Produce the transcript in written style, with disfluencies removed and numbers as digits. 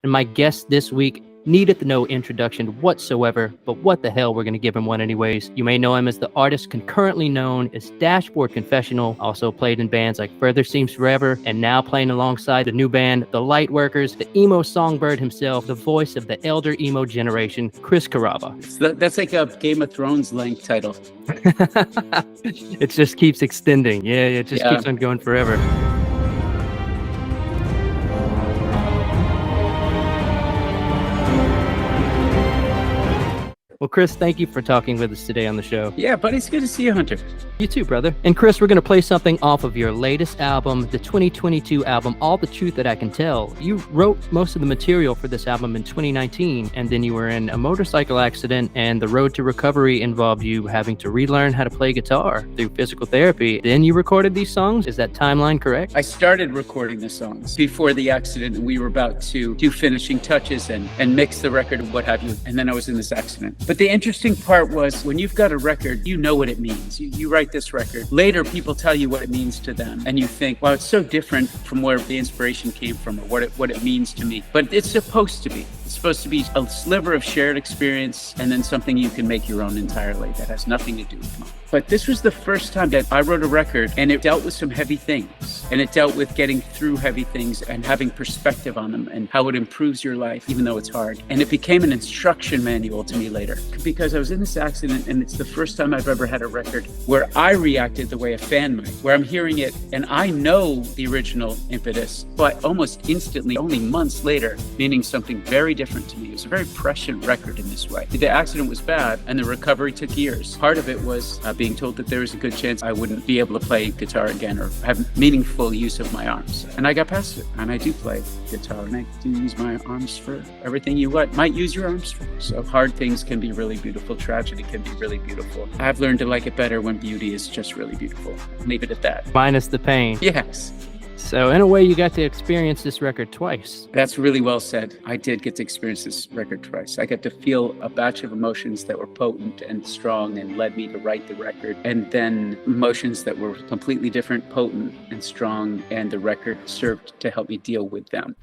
And my guest this week needed no introduction whatsoever, but what the hell, we're going to give him one anyways. You may know him as the artist concurrently known as Dashboard Confessional, also played in bands like Further Seems Forever, and now playing alongside the new band, the Lightworkers, the emo songbird himself, the voice of the elder emo generation, Chris Carrabba. That's like a Game of Thrones length title. It just keeps extending. Yeah, it just keeps on going forever. Well, Chris, thank you for talking with us today on the show. Yeah, buddy, it's good to see you, Hunter. You too, brother. And Chris, we're going to play something off of your latest album, the 2022 album, All the Truth That I Can Tell. You wrote most of the material for this album in 2019, and then you were in a motorcycle accident, and the road to recovery involved you having to relearn how to play guitar through physical therapy. Then you recorded these songs. Is that timeline correct? I started recording the songs before the accident, and we were about to do finishing touches and mix the record and what have you, and then I was in this accident. But the interesting part was when you've got a record, you know what it means. You write this record. Later, people tell you what it means to them. And you think, wow, it's so different from where the inspiration came from or what it means to me. But it's supposed to be. It's supposed to be a sliver of shared experience and then something you can make your own entirely that has nothing to do with mine. But this was the first time that I wrote a record and it dealt with some heavy things. And it dealt with getting through heavy things and having perspective on them and how it improves your life, even though it's hard. And it became an instruction manual to me later because I was in this accident and it's the first time I've ever had a record where I reacted the way a fan might, where I'm hearing it and I know the original impetus, but almost instantly, only months later, meaning something very different to me. It was a very prescient record in this way. The accident was bad and the recovery took years. Part of it was being told that there was a good chance I wouldn't be able to play guitar again or have meaningful use of my arms. And I got past it. And I do play guitar and I do use my arms for everything you might use your arms for. So hard things can be really beautiful. Tragedy can be really beautiful. I've learned to like it better when beauty is just really beautiful. Leave it at that. Minus the pain. Yes. So in a way, you got to experience this record twice. That's really well said. I did get to experience this record twice. I got to feel a batch of emotions that were potent and strong and led me to write the record. And then emotions that were completely different, potent and strong, and the record served to help me deal with them.